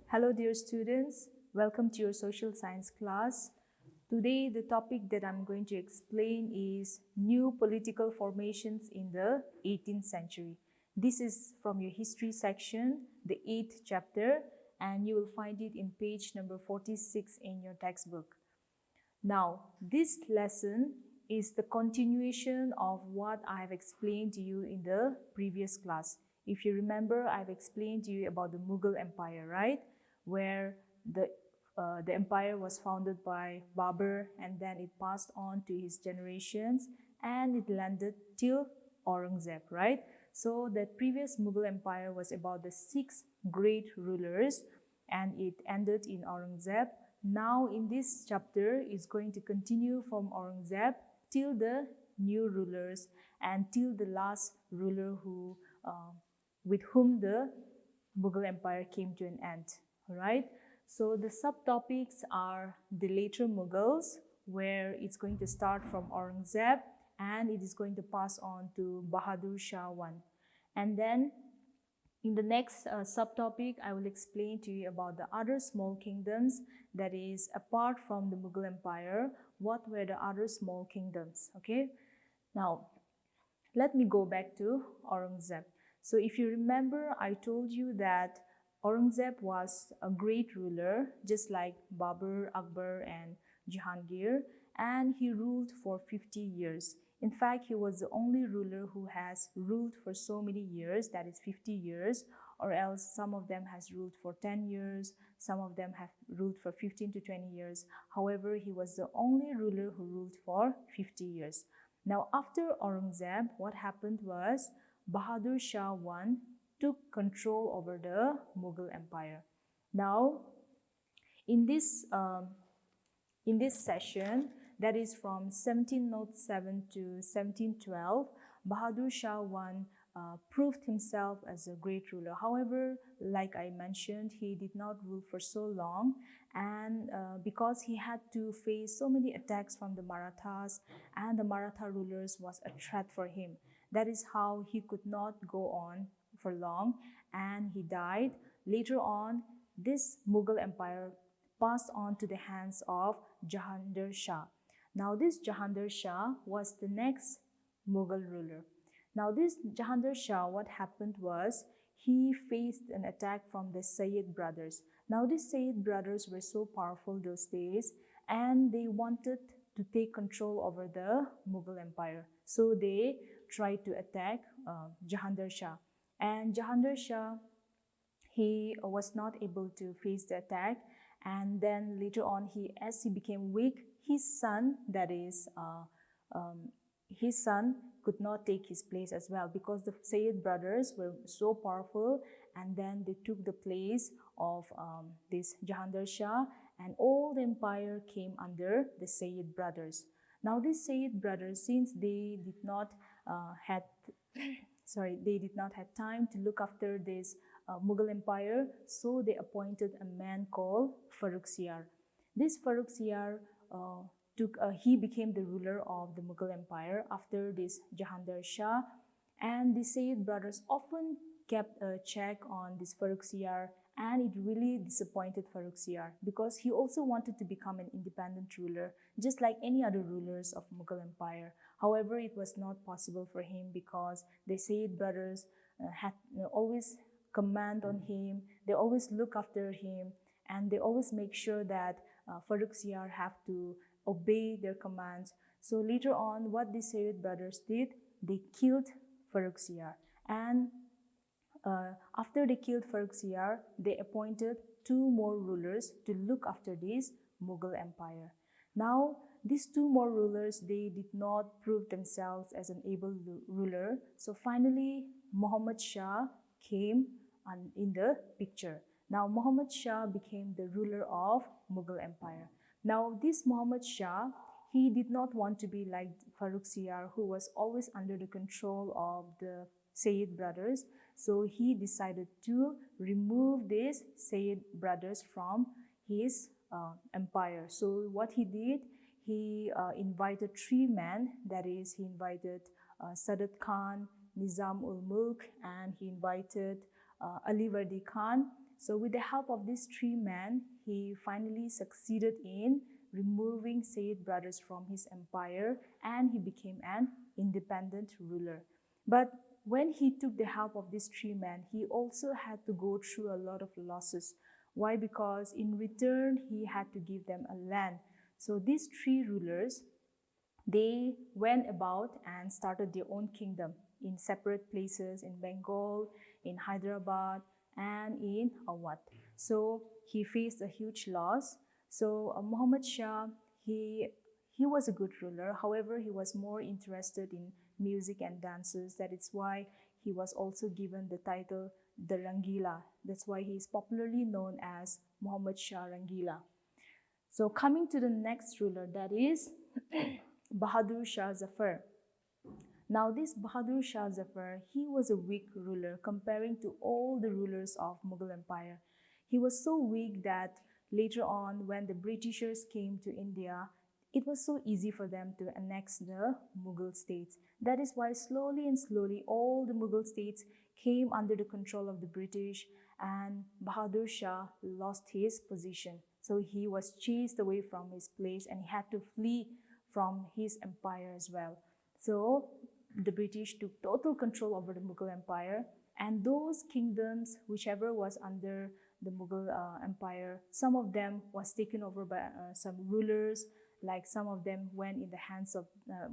Hello dear students, welcome to your social science class. Today the topic that I'm going to explain is new political formations in the 18th century. This is from your history section, the 8th chapter, and you will find it in page number 46 in your textbook. Now, this lesson is the continuation of what I have explained to you in the previous class. If you remember, I've explained to you about the Mughal Empire, right? Where the empire was founded by Babur and then it passed on to his generations and it landed till Aurangzeb, right? So the previous Mughal Empire was about the 6 great rulers and it ended in Aurangzeb. Now in this chapter is going to continue from Aurangzeb till the new rulers and till the last ruler who with whom the Mughal Empire came to an end. Alright, so the subtopics are the later Mughals, where it's going to start from Aurangzeb and it is going to pass on to Bahadur Shah I. And then in the next subtopic, I will explain to you about the other small kingdoms, that is, apart from the Mughal Empire, what were the other small kingdoms, okay? Now, let me go back to Aurangzeb. So if you remember, I told you that Aurangzeb was a great ruler, just like Babur, Akbar and Jahangir, and he ruled for 50 years. In fact, he was the only ruler who has ruled for so many years, that is 50 years, or else some of them has ruled for 10 years, some of them have ruled for 15 to 20 years. However, he was the only ruler who ruled for 50 years. Now, after Aurangzeb, what happened was Bahadur Shah I took control over the Mughal Empire. Now, in this session, that is from 1707 to 1712, Bahadur Shah I proved himself as a great ruler. However, like I mentioned, he did not rule for so long, and because he had to face so many attacks from the Marathas and the Maratha rulers was a threat for him. That is how he could not go on for long, and he died. Later on, this Mughal Empire passed on to the hands of Jahandar Shah. Now this Jahandar Shah was the next Mughal ruler. Now this Jahandar Shah, what happened was he faced an attack from the Sayyid brothers. Now these Sayyid brothers were so powerful those days and they wanted to take control over the Mughal Empire. So they tried to attack Jahandar Shah. And Jahandar Shah, he was not able to face the attack, and then later on, as he became weak, his son, that is, his son could not take his place as well, because the Sayyid brothers were so powerful, and then they took the place of this Jahandar Shah, and all the empire came under the Sayyid brothers. Now these Sayyid brothers, since they did not had time to look after this Mughal Empire, so they appointed a man called Farrukhsiyar. This Farrukhsiyar he became the ruler of the Mughal Empire after this Jahandar Shah, and the Sayyid brothers often kept a check on this Farrukhsiyar, and it really disappointed Farrukhsiyar because he also wanted to become an independent ruler, just like any other rulers of Mughal Empire. However, it was not possible for him because the Sayyid brothers had always command on him, they always look after him, and they always make sure that Farrukhsiyar have to obey their commands. So later on, what the Sayyid brothers did, they killed Farrukhsiyar, and after they killed Farrukhsiyar, they appointed 2 more rulers to look after this Mughal Empire. Now, these 2 more rulers, they did not prove themselves as an able ruler. So finally, Muhammad Shah came in the picture. Now, Muhammad Shah became the ruler of Mughal Empire. Now, this Muhammad Shah, he did not want to be like Farrukhsiyar, who was always under the control of the Sayyid brothers. So he decided to remove these Sayyid brothers from his empire. So what he did, he invited 3 men, that is, he invited Sadat Khan, Nizam ul Mulk, and he invited Ali Vardi Khan, So with the help of these three men, he finally succeeded in removing Sayyid brothers from his empire, and he became an independent ruler. But when he took the help of these three men, he also had to go through a lot of losses. Why? Because in return, he had to give them a land. So these three rulers, they went about and started their own kingdom in separate places in Bengal, in Hyderabad, and in Awadh. So he faced a huge loss. So Muhammad Shah, he was a good ruler. However, he was more interested in music and dances. That is why he was also given the title the Rangila. That's why he is popularly known as Muhammad Shah Rangila. So coming to the next ruler, that is Bahadur Shah Zafar. Now this Bahadur Shah Zafar, he was a weak ruler comparing to all the rulers of Mughal Empire. He was so weak that later on when the Britishers came to India, it was so easy for them to annex the Mughal states. That is why slowly and slowly all the Mughal states came under the control of the British, and Bahadur Shah lost his position. So he was chased away from his place and he had to flee from his empire as well. So the British took total control over the Mughal Empire, and those kingdoms, whichever was under the Mughal Empire, some of them was taken over by some rulers, like some of them went in the hands of,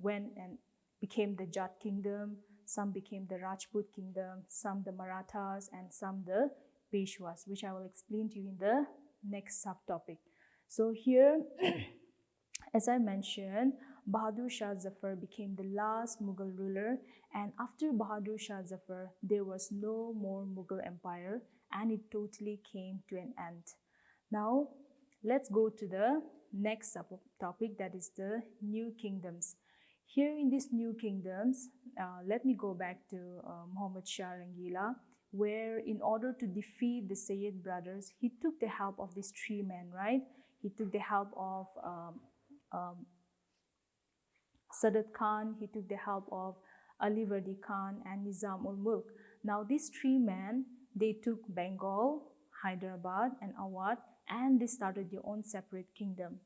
went and became the Jat kingdom, some became the Rajput kingdom, some the Marathas, and some the Peshwas, which I will explain to you in the next subtopic. So here, as I mentioned, Bahadur Shah Zafar became the last Mughal ruler, and after Bahadur Shah Zafar, there was no more Mughal Empire, and it totally came to an end. Now, let's go to the next topic, that is the new kingdoms. Here in these new kingdoms, let me go back to Muhammad Shah Rangila, where in order to defeat the Sayyid brothers, he took the help of these three men, right? He took the help of Sadat Khan, he took the help of Ali Vardi Khan and Nizam ul Mulk. Now these three men, they took Bengal, Hyderabad and Awadh, and they started their own separate kingdom.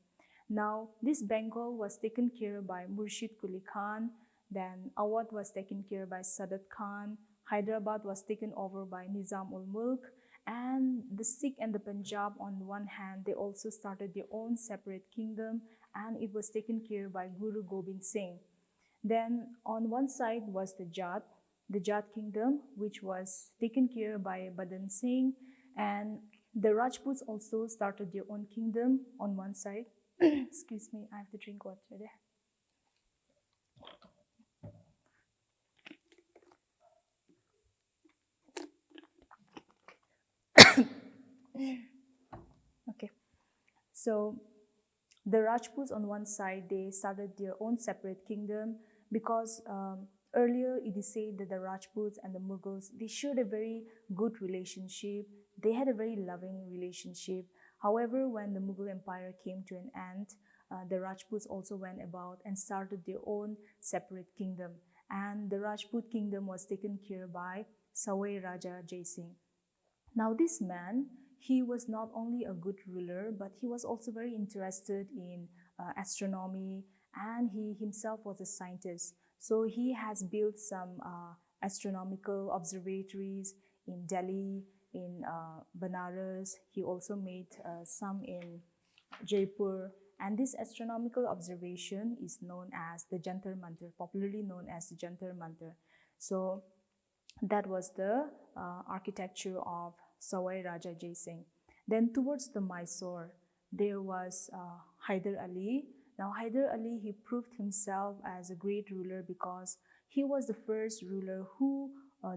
Now this Bengal was taken care by Murshid Quli Khan, then Awadh was taken care by Sadat Khan, Hyderabad was taken over by Nizam ul Mulk, and the Sikh and the Punjab on one hand, they also started their own separate kingdom, and it was taken care by Guru Gobind Singh. Then on one side was the Jat kingdom, which was taken care by Badan Singh, and the Rajputs also started their own kingdom on one side. Excuse me, I have to drink water there. Okay, so the Rajputs on one side, they started their own separate kingdom because earlier it is said that the Rajputs and the Mughals, they shared a very good relationship. They had a very loving relationship. However, when the Mughal Empire came to an end, the Rajputs also went about and started their own separate kingdom. And the Rajput kingdom was taken care by Sawai Raja Jai Singh. Now this man, he was not only a good ruler, but he was also very interested in astronomy, and he himself was a scientist. So he has built some astronomical observatories in Delhi, in Banaras. He also made some in Jaipur. And this astronomical observation is known as the Jantar Mantar, popularly known as the Jantar Mantar. So that was the architecture of Sawai Raja Jai Singh. Then towards the Mysore, there was Hyder Ali. Now Hyder Ali, he proved himself as a great ruler because he was the first ruler who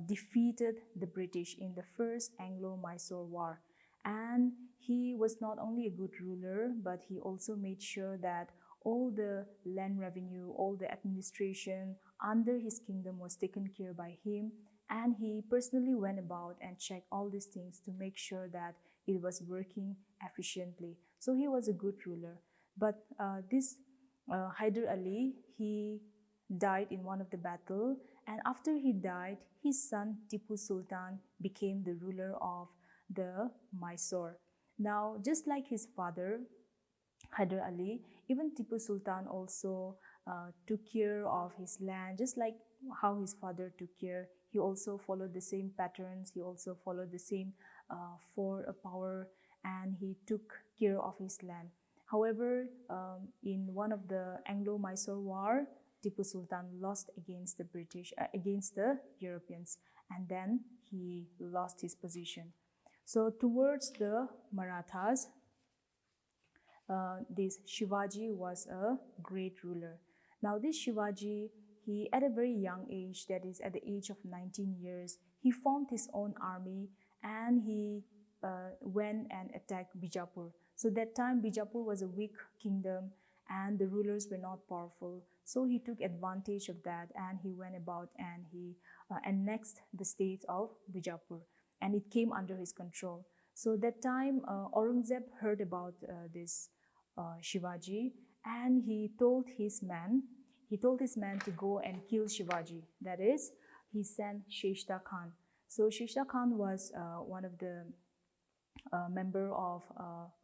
defeated the British in the first Anglo-Mysore War. And he was not only a good ruler, but he also made sure that all the land revenue, all the administration under his kingdom was taken care by him, and he personally went about and checked all these things to make sure that it was working efficiently. So he was a good ruler. But this Hyder Ali, he died in one of the battle, and after he died, his son Tipu Sultan became the ruler of the Mysore. Now, just like his father, Hyder Ali, even Tipu Sultan also took care of his land, just like how his father took care. He also followed the same patterns, he also followed the same for a power, and he took care of his land. However, in one of the Anglo-Mysore War, Tipu Sultan lost against the British, against the Europeans, and then he lost his position. So towards the Marathas, this Shivaji was a great ruler. Now this Shivaji, he at a very young age, that is at the age of 19 years, he formed his own army and he went and attacked Bijapur. So that time Bijapur was a weak kingdom and the rulers were not powerful. So he took advantage of that and he went about and he annexed the states of Bijapur, and it came under his control. So that time Aurangzeb heard about this Shivaji, and he told his men to go and kill Shivaji. That is, he sent Sheshta Khan. So Sheshta Khan was one of the member of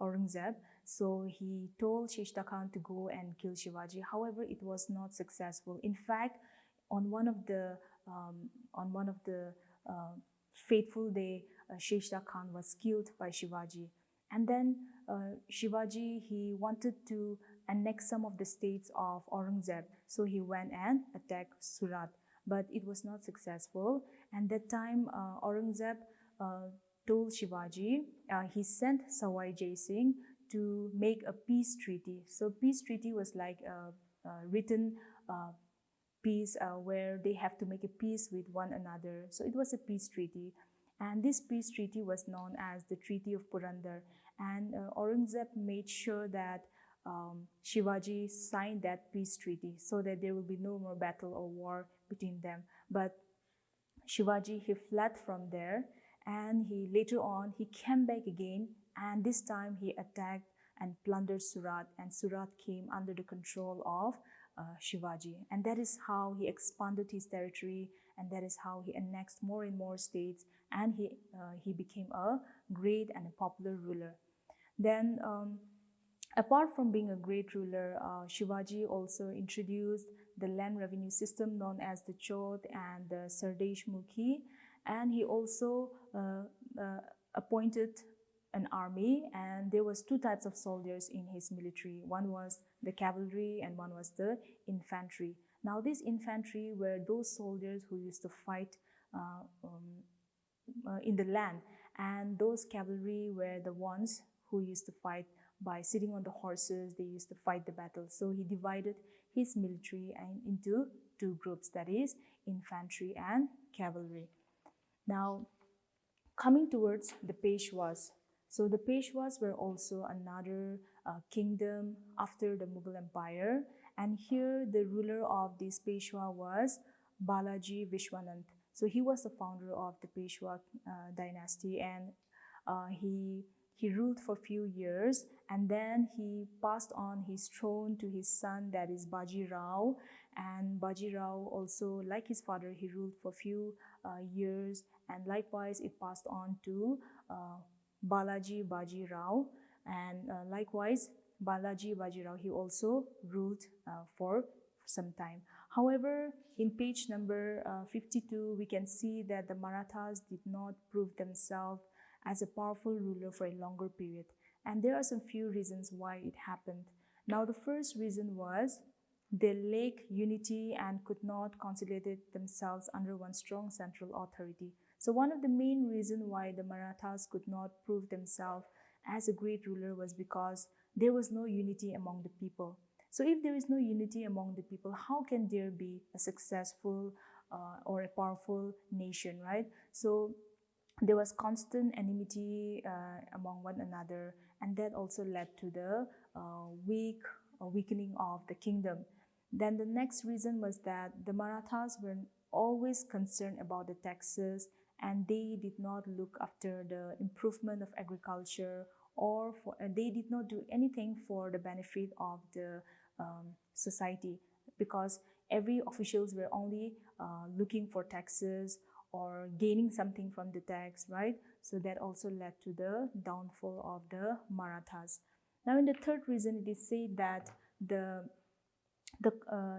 Aurangzeb. So he told Sheshta Khan to go and kill Shivaji. However, it was not successful. In fact, on one of the fateful day, Sheshta Khan was killed by Shivaji. And then Shivaji, he wanted to annex some of the states of Aurangzeb. So he went and attacked Surat, but it was not successful. And that time Aurangzeb told Shivaji, he sent Sawai Jai Singh to make a peace treaty. So peace treaty was like a written peace where they have to make a peace with one another. So it was a peace treaty. And this peace treaty was known as the Treaty of Purandar. And Aurangzeb made sure that Shivaji signed that peace treaty so that there will be no more battle or war between them. But Shivaji, he fled from there, and he later on he came back again, and this time he attacked and plundered Surat, and Surat came under the control of Shivaji. And that is how he expanded his territory, and that is how he annexed more and more states, and he became a great and a popular ruler. Then apart from being a great ruler, Shivaji also introduced the land revenue system known as the Chod and the Sardesh Mukhi, and he also appointed an army, and there was two types of soldiers in his military. One was the cavalry and one was the infantry. Now this infantry were those soldiers who used to fight in the land, and those cavalry were the ones who used to fight by sitting on the horses. They used to fight the battle. So he divided his military into two groups, that is infantry and cavalry. Now coming towards the Peshwas. So the Peshwas were also another kingdom after the Mughal Empire, and here the ruler of this Peshwa was Balaji Vishwanand. So he was the founder of the Peshwa dynasty, and he ruled for a few years, and then he passed on his throne to his son, that is Baji Rao. And Baji Rao also, like his father, he ruled for a few years, and likewise it passed on to Balaji Baji Rao, and likewise Balaji Baji Rao, he also ruled for some time. However, in page number 52, we can see that the Marathas did not prove themselves as a powerful ruler for a longer period, and there are some few reasons why it happened. Now the first reason was they lacked unity and could not consolidate themselves under one strong central authority. So one of the main reasons why the Marathas could not prove themselves as a great ruler was because there was no unity among the people. So if there is no unity among the people, how can there be a successful or a powerful nation, right? So there was constant enmity among one another, and that also led to the weakening of the kingdom. Then the next reason was that the Marathas were always concerned about the taxes, and they did not look after the improvement of agriculture, or they did not do anything for the benefit of the society, because every officials were only looking for taxes or gaining something from the tax, right? So that also led to the downfall of the Marathas. Now, in the third reason, it is said that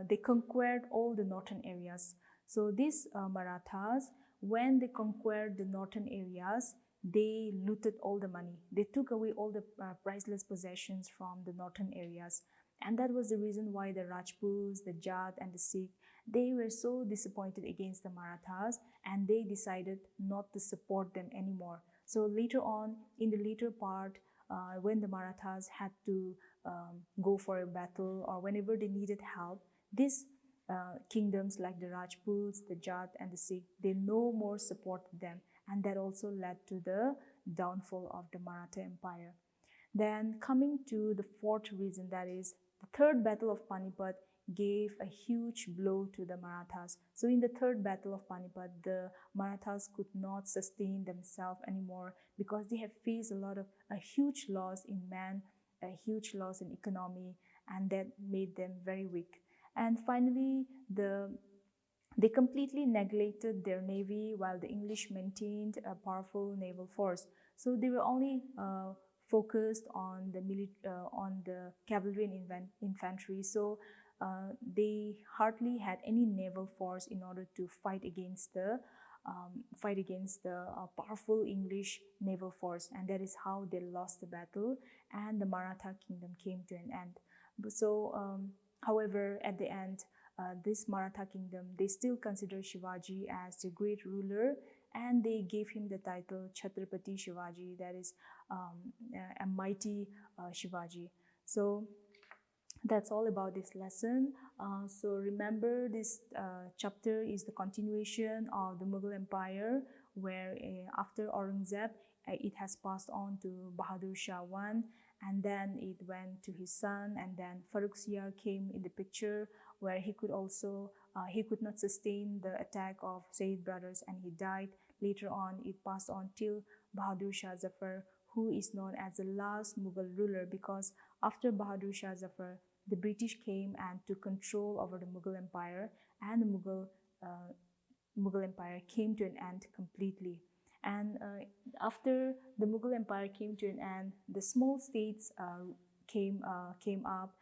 they conquered all the northern areas. So these Marathas, when they conquered the northern areas, they looted all the money. They took away all the priceless possessions from the northern areas. And that was the reason why the Rajputs, the Jat, and the Sikh, they were so disappointed against the Marathas, and they decided not to support them anymore. So later on, in the later part, when the Marathas had to go for a battle, or whenever they needed help, these kingdoms like the Rajputs, the Jat, and the Sikh, they no more supported them, and that also led to the downfall of the Maratha Empire. Then coming to the fourth reason, that is the third battle of Panipat gave a huge blow to the Marathas. So in the third battle of Panipat, the Marathas could not sustain themselves anymore because they have faced a huge loss in men, a huge loss in economy, and that made them very weak. And finally, they completely neglected their navy while the English maintained a powerful naval force. So they were only focused on the cavalry and infantry. So they hardly had any naval force in order to fight against the powerful English naval force, and that is how they lost the battle, and the Maratha kingdom came to an end. So, however, at the end, this Maratha kingdom, they still consider Shivaji as the great ruler, and they gave him the title Chhatrapati Shivaji, that is a mighty Shivaji. So that's all about this lesson. So remember, this chapter is the continuation of the Mughal Empire, where after Aurangzeb, it has passed on to Bahadur Shah I, and then it went to his son, and then Farrukhsiyar came in the picture, where he could not sustain the attack of Sayyid brothers, and he died. Later on, it passed on till Bahadur Shah Zafar, who is known as the last Mughal ruler, because after Bahadur Shah Zafar, the British came and took control over the Mughal Empire, and the Mughal Empire came to an end completely. And after the Mughal Empire came to an end, the small states came up.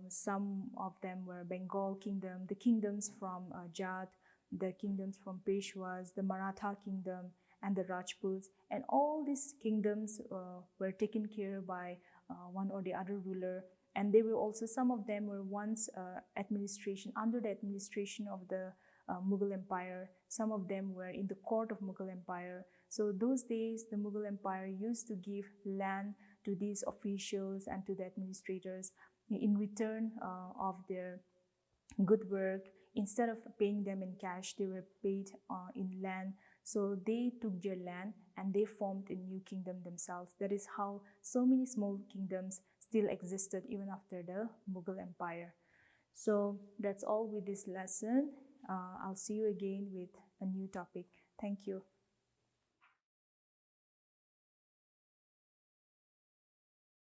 Some of them were Bengal kingdom, the kingdoms from Jat, the kingdoms from Peshwas, the Maratha kingdom, and the Rajputs. And all these kingdoms were taken care by one or the other ruler. And they were also, some of them were once under the administration of the Mughal Empire. Some of them were in the court of Mughal Empire. So those days, the Mughal Empire used to give land to these officials and to the administrators in return of their good work. Instead of paying them in cash, they were paid in land. So they took their land and they formed a new kingdom themselves. That is how so many small kingdoms still existed even after the Mughal Empire. So that's all with this lesson. I'll see you again with a new topic. Thank you.